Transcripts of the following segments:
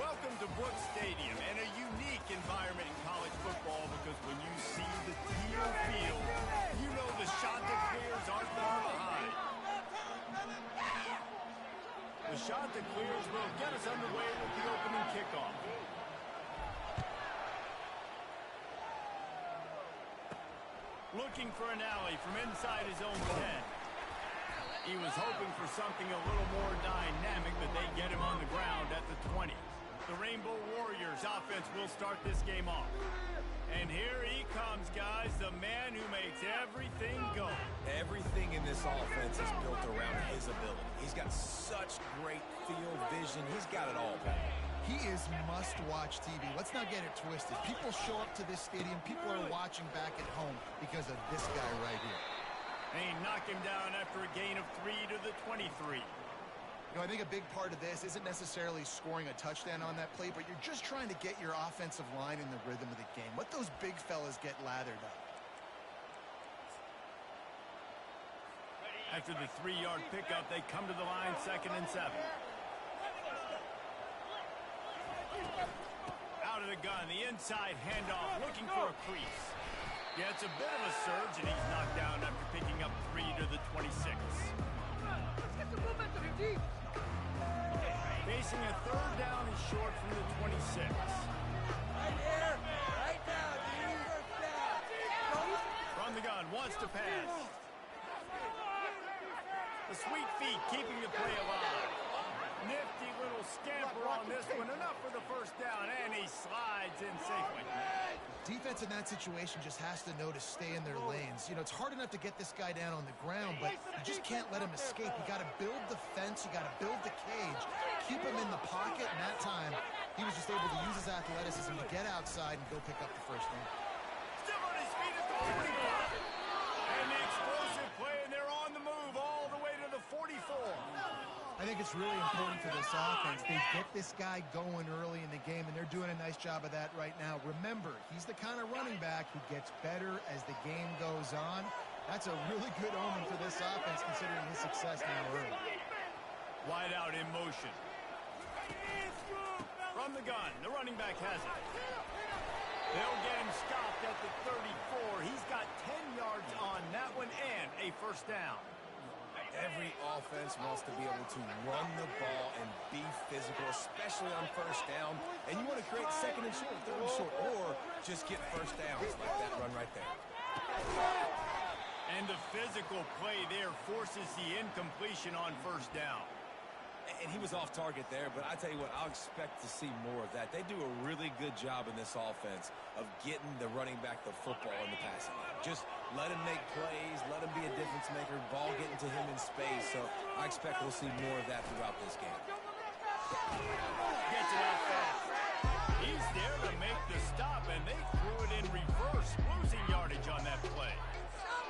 Welcome to Brooks Stadium and a unique environment in college football because when you see the teal field, you know the shot that clears aren't far behind. The shot that clears will get us underway with the opening kickoff. Looking for an alley from inside his own 10. He was hoping for something a little more dynamic, but they get him on the ground at the 20. The Rainbow Warriors offense will start this game off. And here he comes, guys, the man who makes everything go. Everything in this offense is built around his ability. He's got such great field vision. He's got it all. He is must-watch TV. Let's not get it twisted. People show up to this stadium. People are watching back at home because of this guy right here. And he knocked him down after a gain of 3 to the 23. You know, I think a big part of this isn't necessarily scoring a touchdown on that play, but you're just trying to get your offensive line in the rhythm of the game. Let those big fellas get lathered up. After the 3-yard pickup, they come to the line 2nd and 7. Out of the gun, the inside handoff, looking for a crease. Yeah, it's a bit of a surge, and he's knocked down after picking up 3 to the 26. Facing a 3rd down and short from the 26. Right here, right now, From the gun, wants to pass. The sweet feet keeping the play alive. Nifty little scamper on this one, enough for the 1st down, and he slides in safely. Defense in that situation just has to know to stay in their lanes. You know, it's hard enough to get this guy down on the ground, but you just can't let him escape. You got to build the fence, you got to build the cage, keep him in the pocket, and that time he was just able to use his athleticism to get outside and go pick up the 1st down. Still on his feet at the 41. And the explosive play, and they're on the move all the way to the 44. I think it's really important for this offense. They get this guy going early in the game, and they're doing a nice job of that right now. Remember, he's the kind of running back who gets better as the game goes on. That's a really good omen for this offense, considering his success now early. Wide out in motion. From the gun, the running back has it. They'll get him stopped at the 34. He's got 10 yards on that one and a 1st down. Every offense wants to be able to run the ball and be physical, especially on 1st down. And you want to create 2nd and short, 3rd and short, or just get 1st downs like that run right there. And the physical play there forces the incompletion on 1st down. And he was off target there, but I tell you what, I'll expect to see more of that. They do a really good job in this offense of getting the running back the football in the passing game. Just let him make plays, let him be a difference maker, ball getting to him in space. So I expect we'll see more of that throughout this game. Gets it out fast. He's there to make the stop, and they threw it in reverse, losing yardage on that play.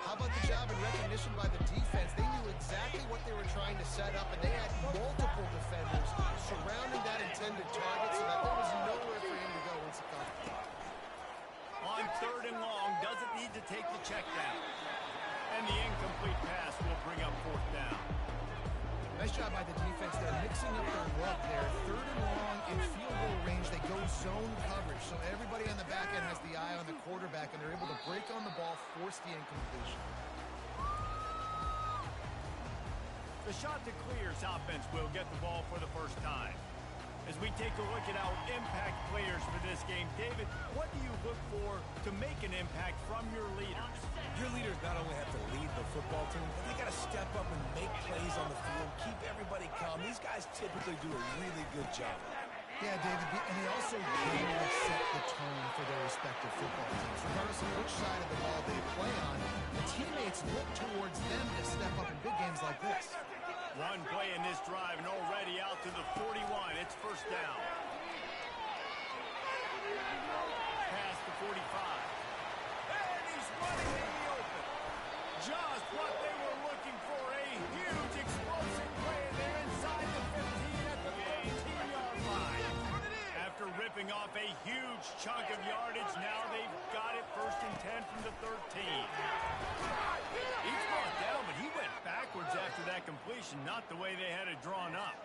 How about the job and recognition by the defense? They knew exactly what they were trying to set up, and they had multiple defenders surrounding that intended target so that there was nowhere for him to go once he got it. On 3rd and long, doesn't need to take the check down. And the incomplete pass will bring up 4th down. Nice job by the defense there, mixing up their look there. 3rd and long in field goal range. They go zone coverage, so everybody on the back end has the eye on the quarterback, and they're able to break on the ball, force the incompletion. The shot to clears offense will get the ball for the 1st time. As we take a look at our impact players for this game, David, what do you look for to make an impact from your leaders? Your leaders not only have to lead the football team, but they got to step up and make plays on the field, keep everybody calm. These guys typically do a really good job. Yeah, David, and they also generally set the tone for their respective football teams. Regardless of which side of the ball they play on, the teammates look towards them to step up in big games like this. One play in this drive and already out to the 41. It's 1st down. Past the 45. And he's running in the open. Just what they were looking for. A huge explosive play there inside the 15 at the 15-yard line. After ripping off a huge chunk of yardage, now they've got it 1st and 10 from the 13. He's brought down, but he went backwards after that completion, not the way they had it drawn up.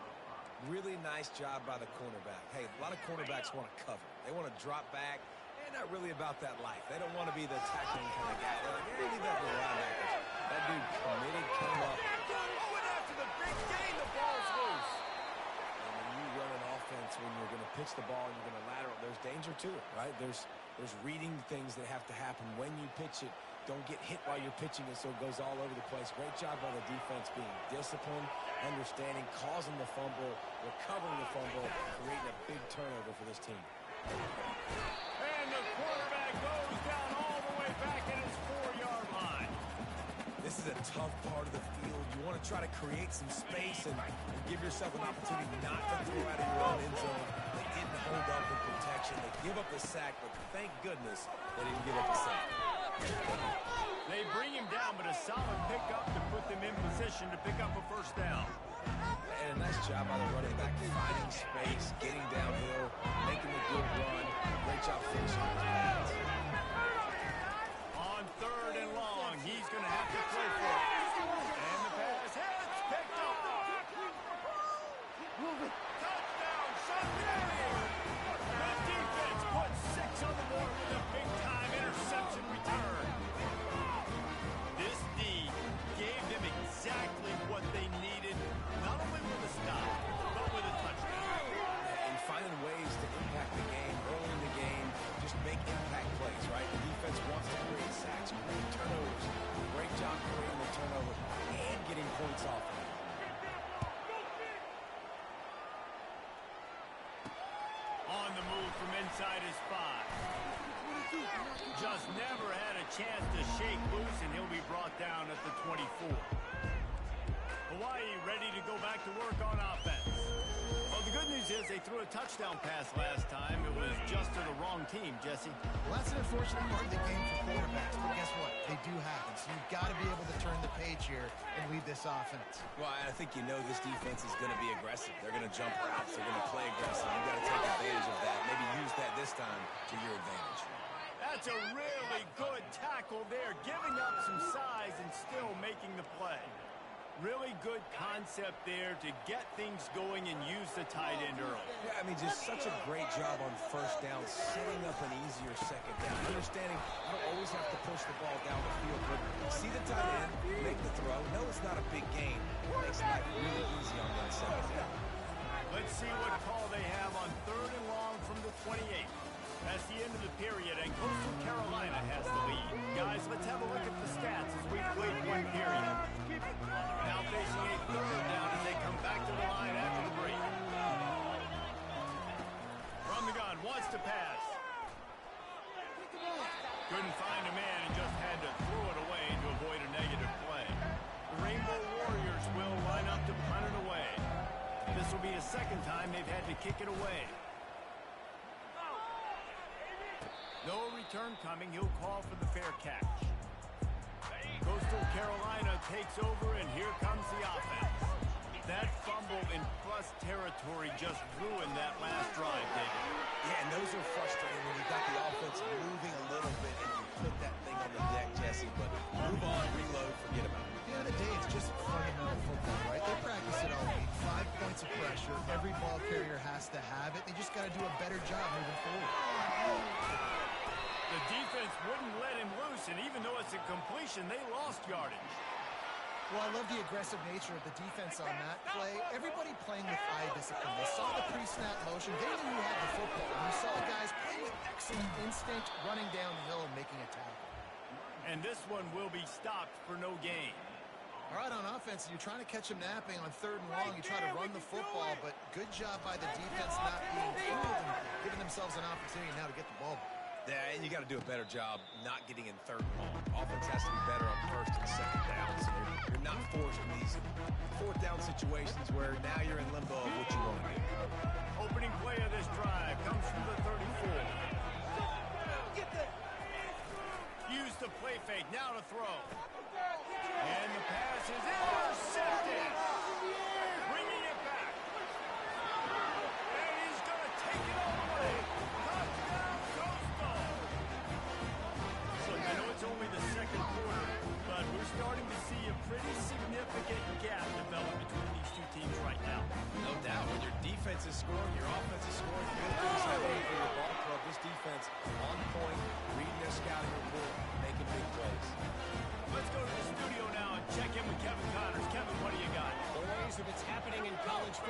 Really nice job by the cornerback. Hey, a lot of cornerbacks want to cover. They want to drop back. They're not really about that life. They don't want to be the tackling kind of guy. They're like, hey, leave that for the linebackers. That dude committed, came up. Went after the big gain. The ball's loose. And when you run an offense, when you're going to pitch the ball and you're going to lateral, there's danger to it, right? There's reading things that have to happen when you pitch it. Don't get hit while you're pitching it so it goes all over the place. Great job by the defense being disciplined, understanding, causing the fumble, recovering the fumble, creating a big turnover for this team. And the quarterback goes down all the way back at his 4-yard line. This is a tough part of the field. You want to try to create some space and give yourself an opportunity not to throw out of your own end zone. They didn't hold up in protection. They give up the sack, but thank goodness they didn't give up the sack. They bring him down, but a solid pickup to put them in position to pick up a first down. And a nice job by the running back, finding space, getting downhill, making a good run. Great job finishing those pads. On 3rd and long, he's going to have to play for it. And the pass hits, picked up. Touchdown, Shotgun. The defense puts 6 on the board with a big-time interception return. This D gave them exactly what they needed, not only with a stop, but with a touchdown. And finding ways to impact the game early in the game, just make impact plays, right? The defense wants to create sacks, create turnovers. Great job creating the turnover and getting points off of it. On the move from inside his 5. Just never had a chance to shake loose, and he'll be brought down at the 24. Hawaii ready to go back to work on offense. Well, the good news is they threw a touchdown pass last time. It was just to the wrong team, Jesse. Well, that's an unfortunate part of the game for quarterbacks, but guess what? They do happen, so you've got to be able to turn the page here and lead this offense. Well, I think you know this defense is going to be aggressive. They're going to jump routes. They're going to play aggressive. You've got to take advantage of that. Maybe use that this time to your advantage. That's a really good tackle there, giving up some size and still making the play. Really good concept there to get things going and use the tight end early. Yeah, I mean, just such a great job on first down, setting up an easier second down. Understanding I don't always have to push the ball down the field, but see the tight end, make the throw. No, it's not a big gain. It makes life really easy on that second down. Let's see what call they have on 3rd and long from the 28. That's the end of the period, and Coastal Carolina has the lead. Guys, let's have a look at the stats as we played one period. Now facing a 3rd down as they come back to the line after the break. From the gun, wants to pass. Couldn't find a man and just had to throw it away to avoid a negative play. The Rainbow Warriors will line up to punt it away. This will be a second time they've had to kick it away. No return coming. He'll call for the fair catch. Coastal Carolina takes over, and here comes the offense. That fumble in plus territory just ruined that last drive, David. Yeah, and those are frustrating when you got the offense moving a little bit and you put that thing on the deck, Jesse. But move on, reload, forget about it. At the end of the day, it's just fundamental football, right? They practice it all week. 5 points of pressure. Every ball carrier has to have it. They just got to do a better job moving forward. The defense wouldn't let him loose, and even though it's a completion, they lost yardage. Well, I love the aggressive nature of the defense on that play. Everybody playing with eye discipline. They saw the pre-snap motion. They knew who had the football. And you saw guys playing with excellent instinct, running downhill and making a tackle. And this one will be stopped for no gain. All right, on offense, you're trying to catch them napping on 3rd and long. You try to run the football, but good job by the defense not being fooled and giving themselves an opportunity now to get the ball back. Yeah, and you got to do a better job not getting in 3rd and long. Offense has to be better on 1st and 2nd down, so you're not forced in these 4th down situations where now you're in limbo of what you want to do. Opening play of this drive comes from the 34. Use the play fake, now to throw. And the pass is intercepted. Bringing it back. And he's going to take it all the way. Touchdown, Coastal. So I know it's only the 2nd quarter, but we're starting to see a pretty significant gap develop between these two teams right now. No doubt, when your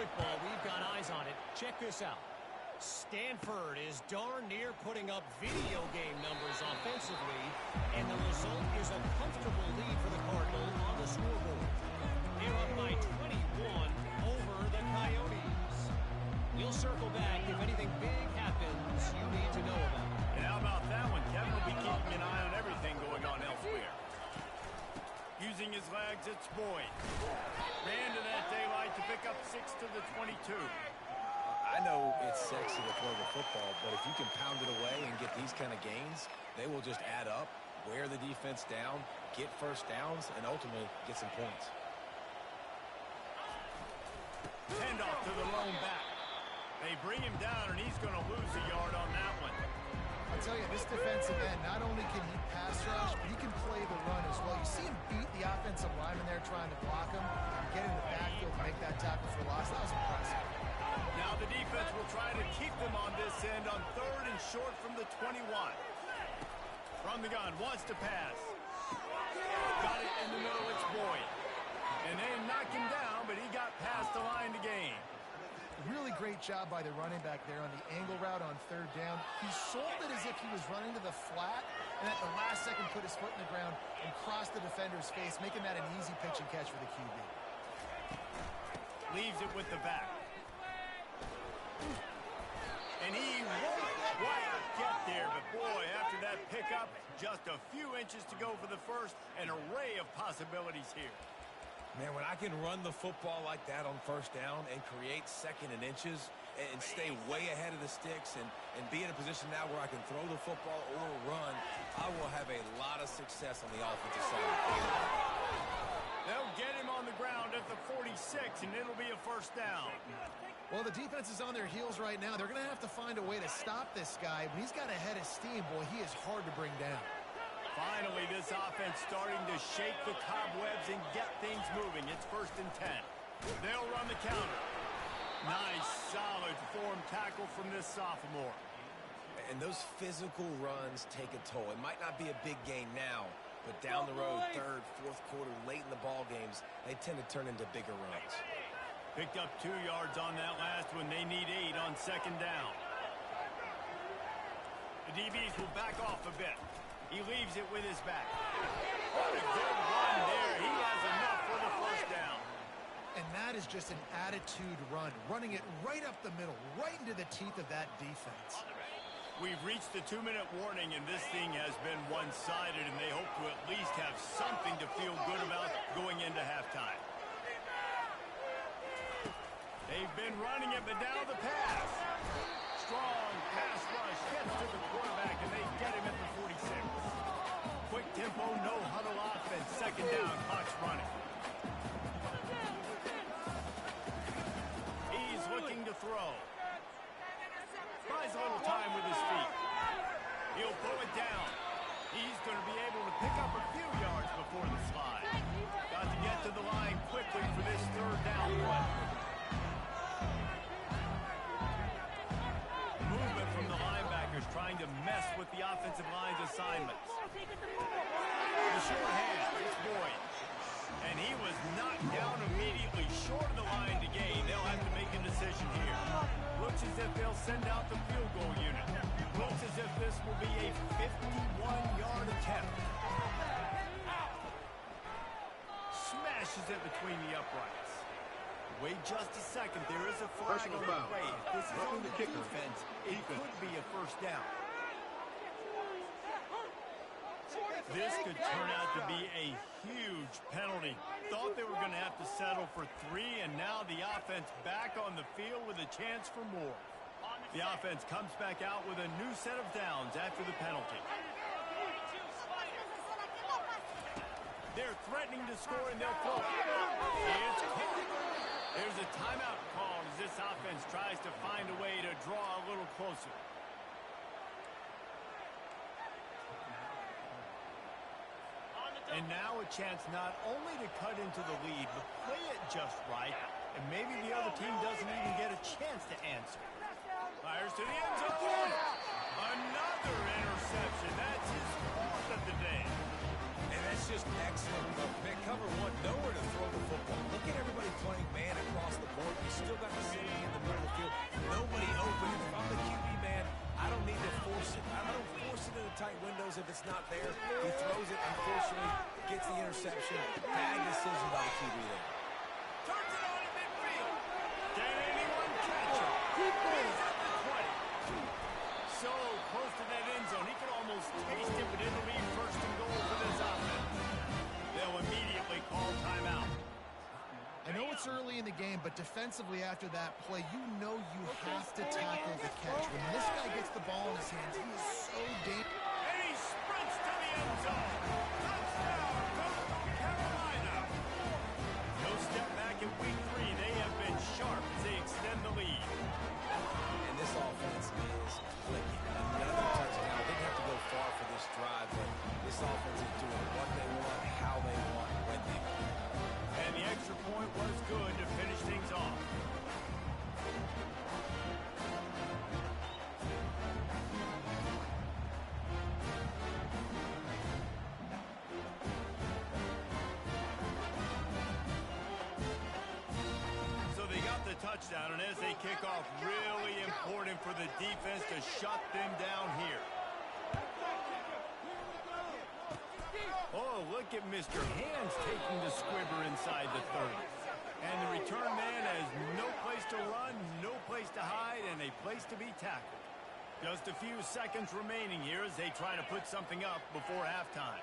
football, we've got eyes on it. Check this out. Stanford is darn near putting up video game numbers offensively, and the result is a comfortable lead for the Cardinals on the scoreboard. They're up by 21 over the Coyotes. We'll circle back if anything big happens you need to know about. And how about that one? Kevin will be keeping an eye on everything going on elsewhere. Using his legs, it's Boyd. Ran to that daylight to pick up 6 to the 22. I know it's sexy to throw the football, but if you can pound it away and get these kind of gains, they will just add up, wear the defense down, get first downs, and ultimately get some points. Hand off to the lone back. They bring him down, and he's going to lose a yard on that one. I'll tell you, this defensive end, not only can he pass rush, but he can play the run as well. You see him beat the offensive lineman there trying to block him, and get in the backfield to make that tackle for loss. That was impressive. Now the defense will try to keep them on this end on 3rd and short from the 21. From the gun, wants to pass. Got it in the middle, it's Boyd. And they knock him down, but he got past the line to gain. Really great job by the running back there on the angle route on 3rd down. He sold it as if he was running to the flat, and at the last second put his foot in the ground and crossed the defender's face, making that an easy pitch and catch for the QB. Leaves it with the back. And he won't quite get there, but boy, after that pickup, just a few inches to go for the first. An array of possibilities here. Man, when I can run the football like that on 1st down and create 2nd and inches and stay way ahead of the sticks and be in a position now where I can throw the football or run, I will have a lot of success on the offensive side. They'll get him on the ground at the 46, and it'll be a 1st down. Well, the defense is on their heels right now. They're going to have to find a way to stop this guy. When he's got a head of steam, boy, he is hard to bring down. Finally, this offense starting to shake the cobwebs and get things moving. It's 1st and 10. They'll run the counter. Nice, solid form tackle from this sophomore. And those physical runs take a toll. It might not be a big gain now, but down the road, 3rd, 4th quarter, late in the ball games, they tend to turn into bigger runs. Picked up 2 yards on that last one. They need 8 on 2nd down. The DBs will back off a bit. He leaves it with his back. What a good run there. He has enough for the 1st down. And that is just an attitude run, running it right up the middle, right into the teeth of that defense. We've reached the 2-minute warning, and this thing has been one-sided, and they hope to at least have something to feel good about going into halftime. They've been running it, but now the pass. Strong pass rush gets to the quarterback, and they get him at the 46. Quick tempo, no huddle offense. 2nd down, clock's running. He's looking to throw. Buys a little time with his feet. He'll pull it down. He's going to be able to pick up a few yards before the slide. Got to get to the line quickly for this 3rd down play. Movement from the linebackers trying to mess with the offensive line's assignments. The short hand, it's Boyd. And he was knocked down immediately short of the line to gain. They'll have to make a decision here. Looks as if they'll send out the field goal unit. Looks as if this will be a 51-yard attempt. Smashes it between the uprights. Wait just a second. There is a flag on the play. If this is on the defense, it could be a 1st down. This could turn out to be a huge penalty. Thought they were going to have to settle for 3, and now the offense back on the field with a chance for more. The offense comes back out with a new set of downs after the penalty. They're threatening to score, and they'll throw it. It's caught. There's a timeout called as this offense tries to find a way to draw a little closer. And now a chance not only to cut into the lead, but play it just right, and maybe the other team doesn't even get a chance to answer. Fires to the end zone. Another interception. That's his 4th of the day. And that's just excellent. Man, cover 1, nowhere to throw the football. Look at everybody playing man across the board. You still got the knows if it's not there, he throws it, unfortunately, gets the interception. Bad decision by the QB there. Turns it on in midfield. Can anyone catch him? He's at the 20. So close to that end zone. He could almost taste it, but it'll be first and goal for this offense. They'll immediately call timeout. I know it's early in the game, but defensively after that play, you know you have to tackle the catch. When this guy gets the ball in his hands, he is so dangerous. And he sprints to the end zone. Touchdown, Coastal Carolina. No step back in week 3. They have been sharp as they extend the lead. And this offense is clicking. Another touchdown. Didn't have to go far for this drive, but this offense is doing what they want, how they want, when they want. And the extra point was good to finish things off. So they got the touchdown, and as they kick off, really important for the defense to shut them down here. Oh, look at Mr. Hands taking the squibber inside the 30. And the return man has no place to run, no place to hide, and a place to be tackled. Just a few seconds remaining here as they try to put something up before halftime.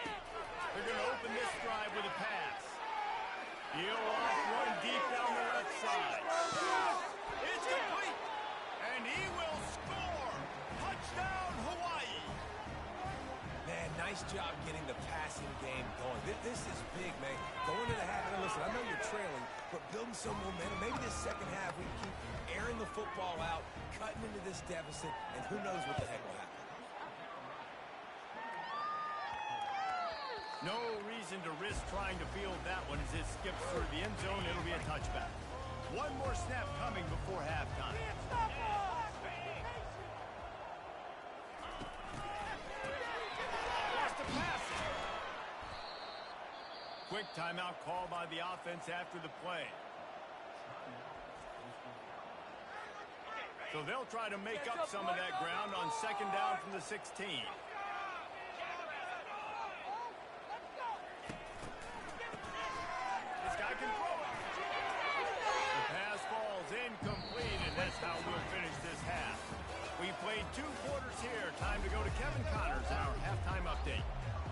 They're going to open this drive with a pass. He'll off one deep down the left side. It's complete, and he will score. Touchdown, Hawaii. Man, nice job getting the passing game going. This is big, man. Going to the half, and listen, I know you're trailing, but building some momentum. Maybe this second half we can keep airing the football out, cutting into this deficit, and who knows what the heck will happen. No reason to risk trying to field that one as it skips through the end zone. It'll be a touchback. One more snap coming before halftime. Quick timeout call by the offense after the play. So they'll try to make up some of that ground on second down from the 16. This guy can throw it. The pass falls incomplete, and that's how we'll finish this half. We played 2 quarters here. Time to go to Kevin Connors, our halftime update.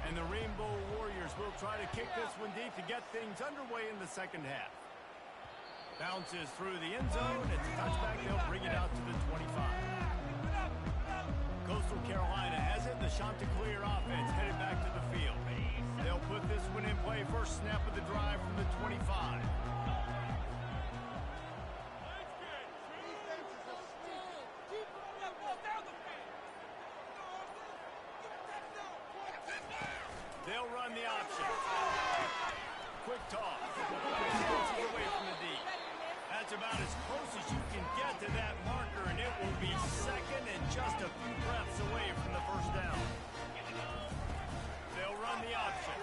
And the Rainbow Warriors will try to kick this one deep to get things underway in the second half. Bounces through the end zone. It's a touchback. They'll bring it out to the 25. Coastal Carolina has it. The Chanticleer offense headed back to the field. They'll put this one in play. First snap of the drive from the 25. They'll run the option. Quick toss. Away from the D. That's about as close as you can get to that marker, and it will be second and just a few breaths away from the first down. They'll run the option.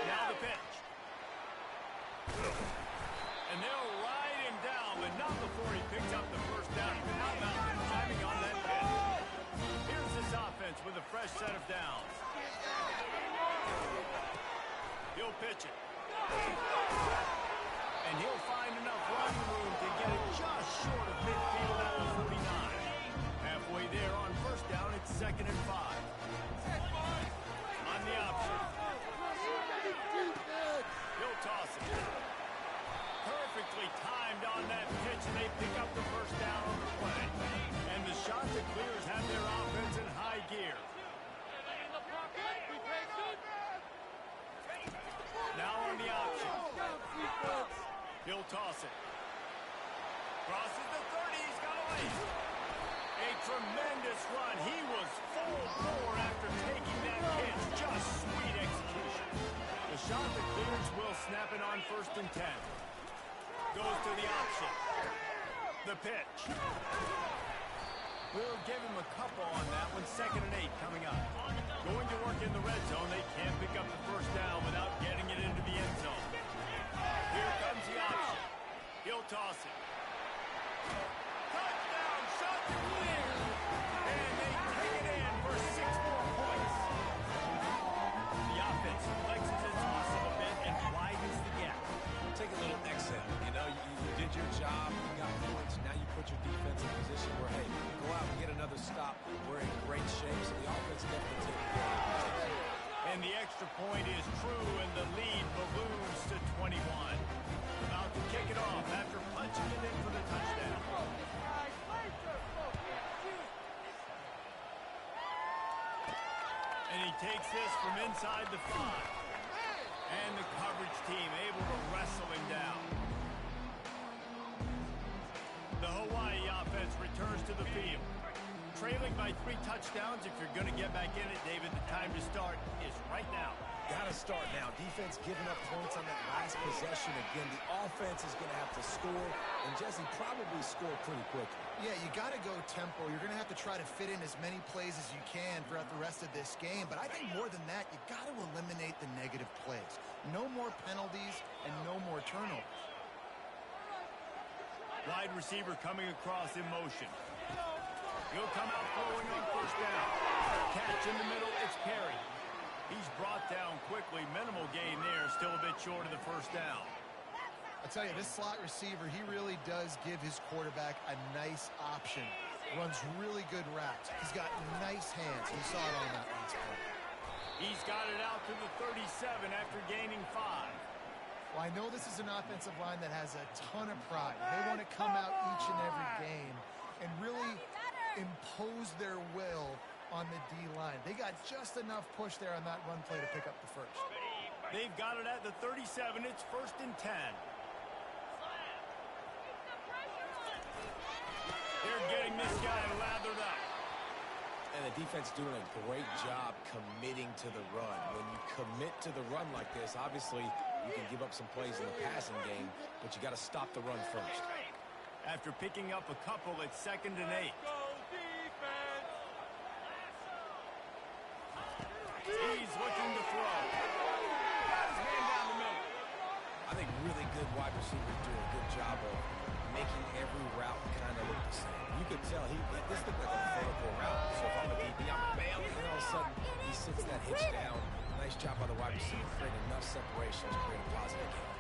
Now the pitch. And they'll ride him down, but not before he picks up the first down. How about them timing on that pitch? Here's this offense with a fresh set of downs. He'll pitch it. And he'll find enough running room to get it just short of midfield at the 49. Halfway there on first down, it's 2nd and 5. On the option. He'll toss it. Perfectly timed on that pitch, and they pick up the first down on the play. And the Chanticleers have their offense in high gear. Now on the option. He'll toss it. Crosses the 30. He's got away. A tremendous run. He was full bore after taking that pitch. Just sweet execution. The Chanticleers will snap it on 1st and 10. Goes to the option. The pitch. We'll give him a couple on that one. 2nd and 8 coming up. Going to work in the red zone. They can't pick up the first down without getting it into the end zone. Here comes the option. He'll toss it. Touchdown, Chanticleers! And they take it in for 6 more points. And the extra point is true, and the lead balloons to 21. About to kick it off after punching it in for the touchdown. And he takes this from inside the 5. And the coverage team able to wrestle him down. The Hawaii offense returns to the field. Trailing by 3 touchdowns. If you're going to get back in it, David, the time to start is right now. Got to start now. Defense giving up points on that last possession. Again, the offense is going to have to score, and Jesse probably score pretty quickly. Yeah, you got to go tempo. You're going to have to try to fit in as many plays as you can throughout the rest of this game. But I think more than that, you got to eliminate the negative plays. No more penalties and no more turnovers. Wide receiver coming across in motion. He'll come out throwing on first down. Catch in the middle, it's Perry. He's brought down quickly. Minimal gain there, still a bit short of the first down. I tell you, this slot receiver, he really does give his quarterback a nice option. Runs really good routes. He's got nice hands. You saw it on that last play. He's got it out to the 37 after gaining 5. Well, I know this is an offensive line that has a ton of pride. They want to come out each and every game and really impose their will on the D-line. They got just enough push there on that run play to pick up the first. They've got it at the 37. It's 1st and 10. They're getting this guy lathered up. And the defense doing a great job committing to the run. When you commit to the run like this, obviously you can give up some plays in the passing game, but you got to stop the run first. After picking up a couple, it's 2nd and 8. He's looking to throw. Got his man down the middle. I think really good wide receivers do a good job of making every route kind of look the same. You could tell this looked like a vertical route. So if I'm a DB, I'm bailing, and all of a sudden he sits that hitch down. Nice job by the wide receiver, creating enough separation to create a positive game.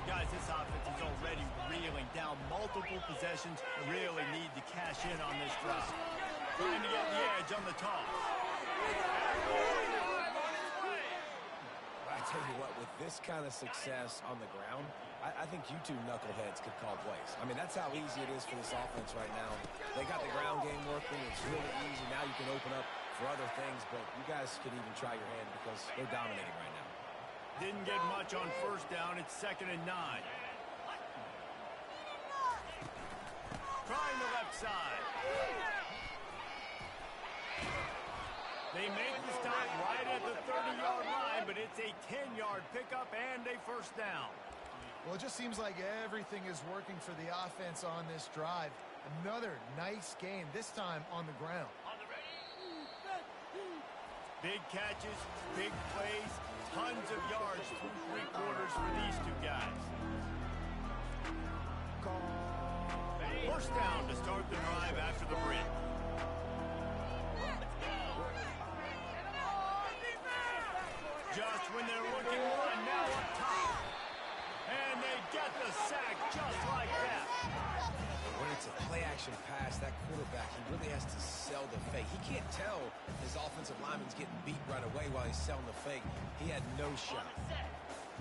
Guys, this offense is already reeling down multiple possessions. Really need to cash in on this drive. Trying to get the edge on the toss. I tell you what, with this kind of success on the ground, I think you two knuckleheads could call plays. I mean, that's how easy it is for this offense right now. They got the ground game working. It's really easy. Now you can open up for other things, but you guys could even try your hand because they're dominating right now. Didn't get much on first down. It's 2nd and 9. Trying the left side. They make the stop right at the 30-yard line, but it's a 10-yard pickup and a first down. Well, it just seems like everything is working for the offense on this drive. Another nice game, this time on the ground. Big catches, big plays, tons of yards through 3 quarters for these two guys. First down to start the drive after the break. Just when they're looking one, now up top. And they get the sack just like that. When it's a play-action pass, that quarterback, he really has to sell the fake. He can't tell his offensive lineman's getting beat right away while he's selling the fake. He had no shot.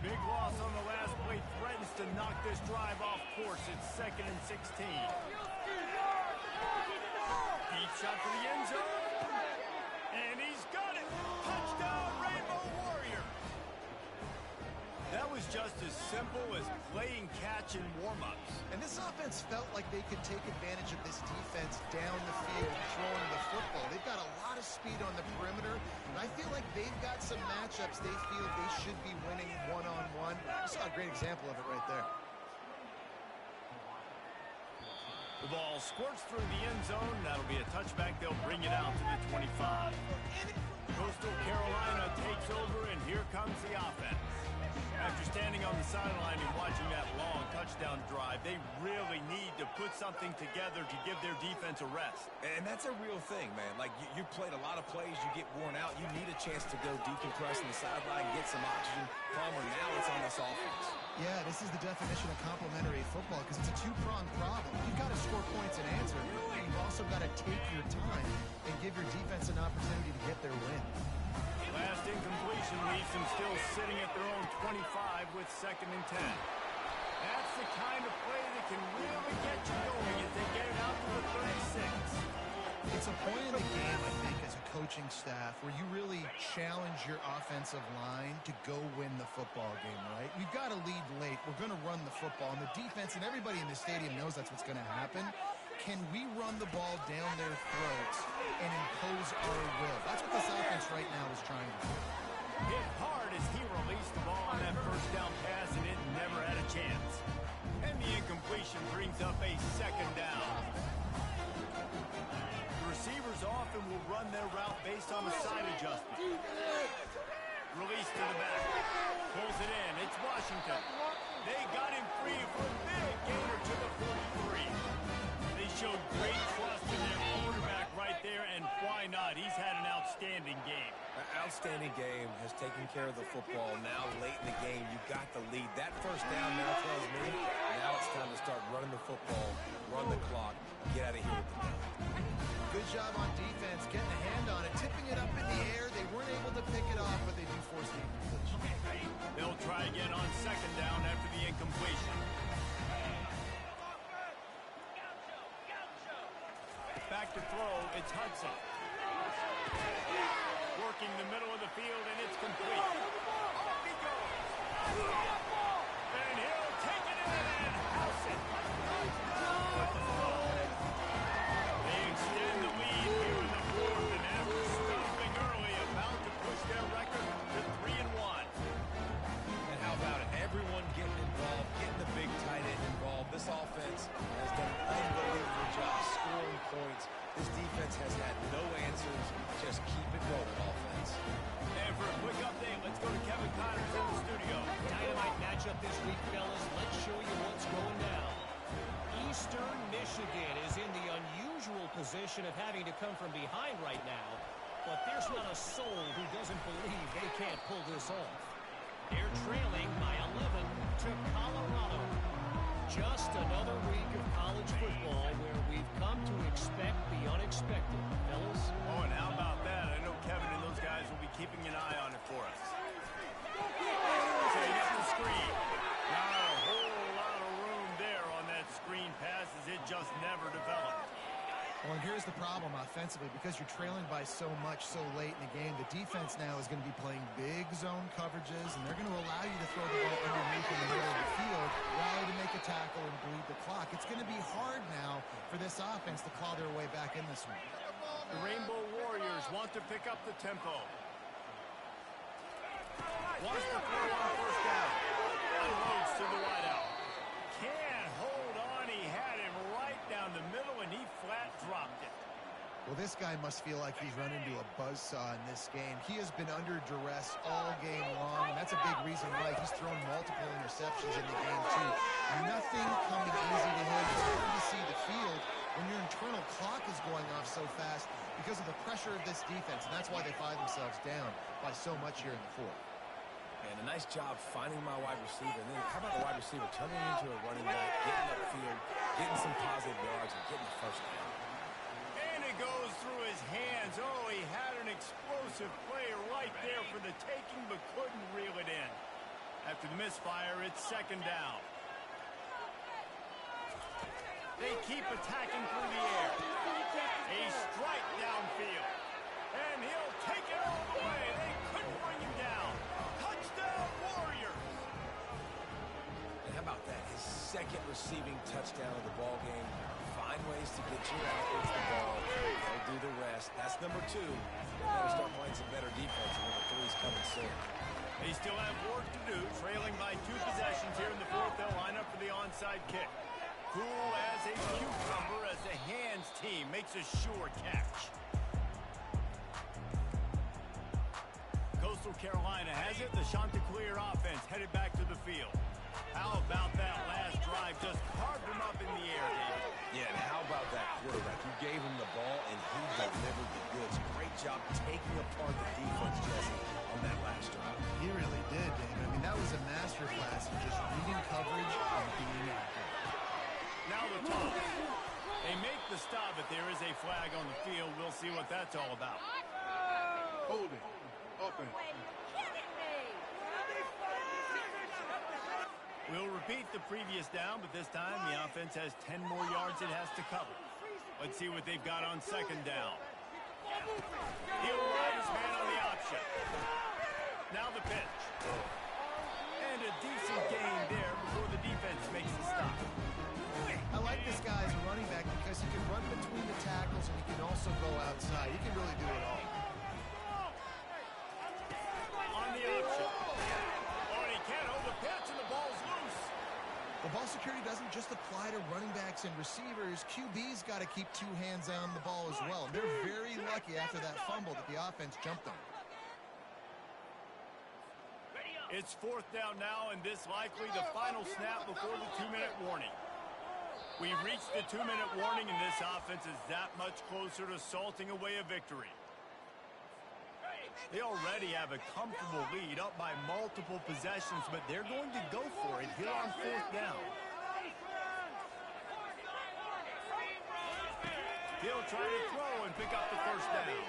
Big loss on the last play threatens to knock this drive off course. It's 2nd and 16. Deep shot to the end zone. And he's got it. Touchdown, Rainbow Warrior. That was just as simple as playing catch in warm-ups. And this offense felt like they could take advantage of this defense down the field, throwing the football. They've got a lot of speed on the perimeter, and I feel like they've got some matchups they feel they should be winning one-on-one. You saw a great example of it right there. The ball squirts through the end zone. That'll be a touchback. They'll bring it out to the 25. Coastal Carolina takes over, and here comes the offense. After standing on the sideline and watching that long touchdown drive, they really need to put something together to give their defense a rest. And that's a real thing, man. Like, you played a lot of plays, you get worn out, you need a chance to go decompress on the sideline, get some oxygen. Palmer, now it's on this offense. Yeah, this is the definition of complementary football because it's a two-pronged problem. You've got to score points and answer, but you've also got to take your time and give your defense an opportunity to get their win. Last incompletion them still sitting at their own 25 with 2nd and 10. That's the kind of play that can really get you going as they get it out to the 36. It's a point in the game, I think, as a coaching staff where you really challenge your offensive line to go win the football game, right? We've got to lead late. We're going to run the football. And the defense and everybody in the stadium knows that's what's going to happen. Can we run the ball down their throats and impose our will? That's what this offense right now is trying to do. Hit hard as he released the ball on that first down pass, and it never had a chance. And the incompletion brings up a 2nd down. The receivers often will run their route based on the side adjustment. Release to the back. Pulls it in. It's Washington. They got him free for a big gainer to the 43. They showed great trust in their quarterback right there, and why not? He's had an outstanding game. An outstanding game, has taken care of the football. Now, late in the game, you got the lead. That first down now tells me now it's time to start running the football, run the clock, get out of here with the ball. Good job on defense, getting a hand on it, tipping it up in the air. They weren't able to pick it off, but they do force the incompletion. They'll try again on 2nd down after the incompletion. Back to throw, it's Hudson. Working the middle of the field, and it's complete. Off he goes. And he'll take it in and house it. They extend the lead here in the 4th, and after stumbling early, about to push their record to 3-1. And how about it? Everyone getting involved, getting the big tight end involved. This offense has done an unbelievable job scoring points. This defense has had no answers. Just keep it rolling, offense. And for a quick update, let's go to Kevin Connors in the studio. Dynamite matchup this week, fellas. Let's show you what's going down. Eastern Michigan is in the unusual position of having to come from behind right now, but there's not a soul who doesn't believe they can't pull this off. They're trailing by 11 to Colorado. Just another week of college football where we've come to expect the unexpected, fellas. Oh, and how about that? I know Kevin and those guys will be keeping an eye on it for us. Setting up the screen. Not a whole lot of room there on that screen pass as it just never developed. Well, and here's the problem offensively. Because you're trailing by so much so late in the game, the defense now is going to be playing big zone coverages, and they're going to allow you to throw the ball underneath in the middle of the field, rally to make a tackle and bleed the clock. It's going to be hard now for this offense to claw their way back in this one. The Rainbow Warriors want to pick up the tempo. Wants to throw on 1st down. Unloads to the wideout. Can't hold on. He had him right down the middle, and he flat dropped it. Well, this guy must feel like he's run into a buzzsaw in this game. He has been under duress all game long, and that's a big reason why he's thrown multiple interceptions in the game, too. Nothing coming easy to him. It's hard to see the field when your internal clock is going off so fast because of the pressure of this defense, and that's why they find themselves down by so much here in the 4th. And a nice job finding my wide receiver. And then how about the wide receiver turning into a running back, getting upfield, getting some positive yards, and getting the 1st down. And it goes through his hands. Oh, he had an explosive play right there for the taking, but couldn't reel it in. After the misfire, it's 2nd down. They keep attacking through the air. A strike downfield. And he'll take it all the way. They couldn't bring him down. Touchdown, Warriors! And how about that? His 2nd receiving touchdown of the ball game. Find ways to get you out with the ball. They'll do the rest. That's number 2. They got to start playing some better defense, and number 3 is coming soon. They still have work to do. Trailing by 2 possessions here in the 4th. They'll line up for the onside kick. Cool as a cucumber as the hands team makes a sure catch. Coastal Carolina has it. The Chanticleer offense headed back to the field. How about that last drive? Just carved him up in the air, David. Yeah, and how about that quarterback? You gave him the ball, and he delivered the goods. Great job taking apart the defense, Jesse, on that last drive. He really did, David. I mean, that was a masterclass in just reading coverage and being accurate. Now the toss. They make the stop, but there is a flag on the field. We'll see what that's all about. Holding. Offense. repeat the previous down, but this time the offense has 10 more yards it has to cover. Let's see what they've got on second down. He'll ride his man on the option. Now the pitch. And a decent gain there before the defense makes the stop. I like this guy as a running back because he can run between the tackles and he can also go outside. He can really do it all. On the option. Oh, he can't hold the pitch and the ball's loose. Well, ball security doesn't just apply to running backs and receivers. QB's got to keep two hands on the ball as well. They're very lucky after that fumble that the offense jumped them. It's fourth down now, and this likely the final snap before the 2-minute warning. We've reached the 2-minute warning, and this offense is that much closer to salting away a victory. They already have a comfortable lead up by multiple possessions, but they're going to go for it here on fourth down. He'll try to throw and pick up the first down.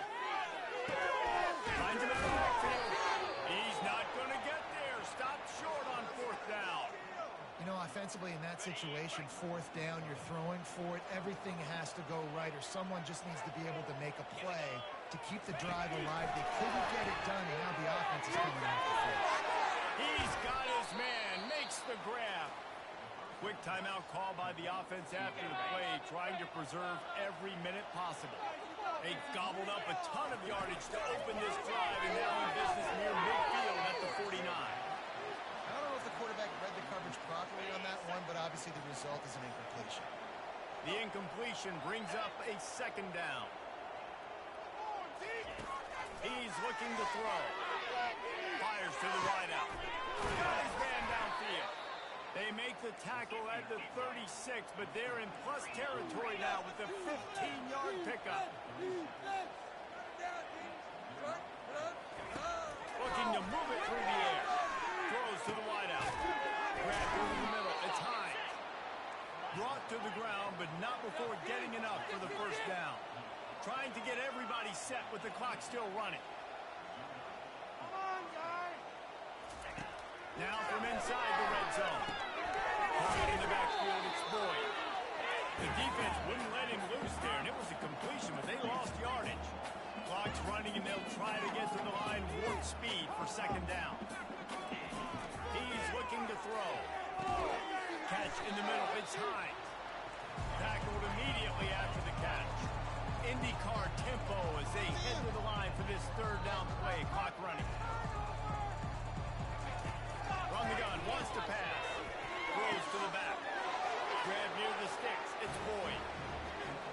Finds him in the backfield. He's not going to get there. Stopped short on fourth down. You know, offensively in that situation, fourth down, you're throwing for it. Everything has to go right, or someone just needs to be able to make a play to keep the drive alive. They couldn't get it done, and now the offense is coming off the field. He's got his man. Makes the grab. Quick timeout call by the offense after the play, trying to preserve every minute possible. They gobbled up a ton of yardage to open this drive, and now in business near midfield at the 49. I don't know if the quarterback read the coverage properly on that one, but obviously the result is an incompletion. The incompletion brings up a second down. He's looking to throw. Fires to the right out. Got his man downfield. They make the tackle at the 36, but they're in plus territory now with the 15-yard pickup. Looking to move it through the air. Throws to the wideout. Grab through the middle. It's high. Brought to the ground, but not before getting enough for the first down. Trying to get everybody set with the clock still running. Now from inside the red zone. Right in the backfield, it's Boyd. The defense wouldn't let him loose there, and it was a completion, but they lost yardage. Clock's running, and they'll try to get to the line warp speed for second down. He's looking to throw. Catch in the middle, it's Hines. Tackled immediately after the catch. IndyCar tempo as they head to the line for this third down play. Clock running. From the gun, wants to pass. Throws to the back. Grab near the sticks. It's Boyd.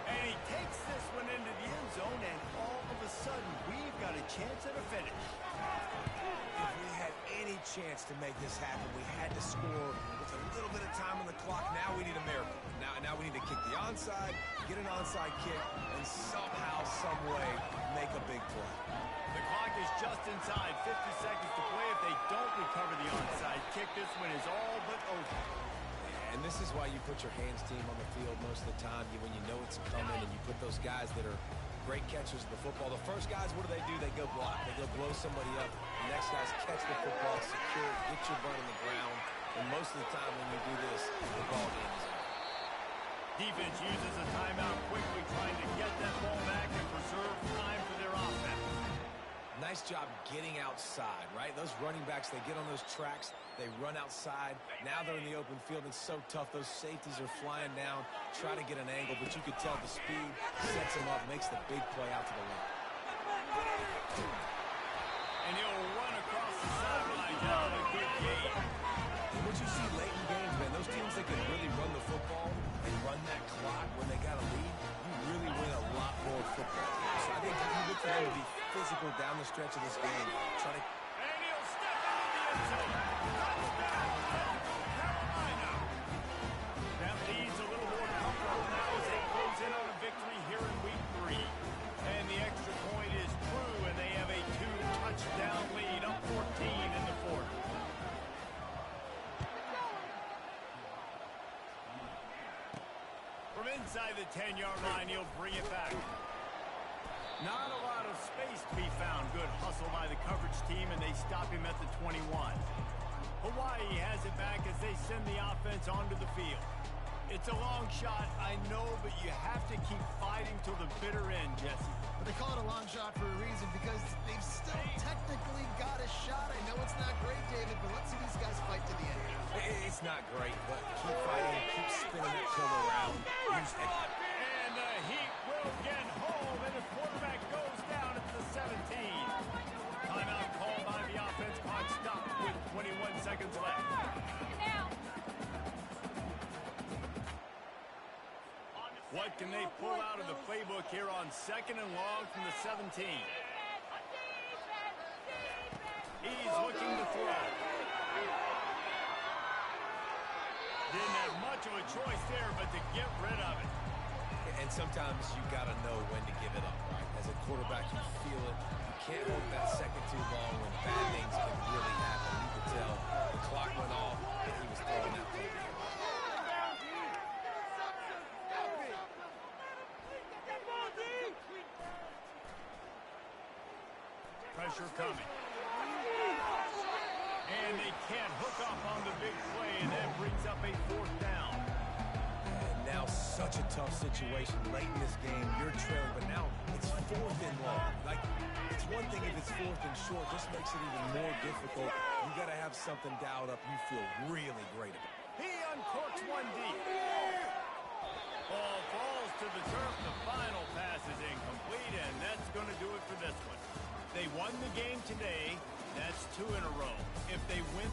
And he takes this one into the end zone, and all of a sudden, we've got a chance at a finish. If we had any chance to make this happen, we had to score with a little bit of time on the clock. Now we need a miracle. Now we need to kick the onside, get an onside kick, and somehow, some way, make a big play. The clock is just inside 50 seconds to play. If they don't recover the onside kick, this one is all but over. And this is why you put your hands team on the field most of the time. When you know it's coming and you put those guys that are great catchers of the football. The first guys, what do? They go block. They go blow somebody up. The next guys catch the football, secure it, get your butt on the ground. And most of the time when you do this, the ball game is over. Defense uses a timeout quickly, trying to get that ball back and preserve time for their offense. Nice job getting outside, right? Those running backs, they get on those tracks, they run outside. Now they're in the open field. It's so tough. Those safeties are flying down, try to get an angle, but you could tell the speed sets them up, makes the big play out to the left. And he'll run across the sideline down a good gain. What you see late in games, man, those teams that can really run the football and run that clock when they got a lead, you really win a lot more football games. So I think you look for them to be physical down the stretch of this game. Try to... And he'll step into the end zone. Touchdown, Carolina. That leads a little more comfortable now as they close in on a victory here in week 3. And the extra point is true, and they have a 2-touchdown lead, up 14 in the fourth. From inside the 10-yard line, he'll bring it back. Not a lot of space to be found. Good hustle by the coverage team, and they stop him at the 21. A wide he has it back as they send the offense onto the field. It's a long shot, I know, but you have to keep fighting till the bitter end, Jesse. But they call it a long shot for a reason because they've still technically got a shot. I know it's not great, David, but let's see these guys fight to the end. It's not great, but keep fighting, keep spinning that pillow around. And the Heat will get home, and the quarterback goes down at the 17. Timeout called by the offense. Clock stopped with 21 seconds left. What can they pull out of the playbook here on 2nd and long from the 17? He's looking to throw. Didn't have much of a choice there, but to get rid of it. And sometimes you got to know when to give it up, right? As a quarterback, you feel it. You can't hold that second too long when bad things can really happen. You could tell the clock went off and he was throwing that play. Pressure coming. And they can't hook up on the big play, and that brings up a 4th down. And now such a tough situation late in this game. You're trailing, but now it's 4th and long. Like, it's one thing if it's 4th and short. This makes it even more difficult. You got to have something dialed up you feel really great about. He uncorks one deep. Ball falls to the turf. The final pass is incomplete, and that's going to do it for this one. They won the game today. That's 2 in a row. If they win...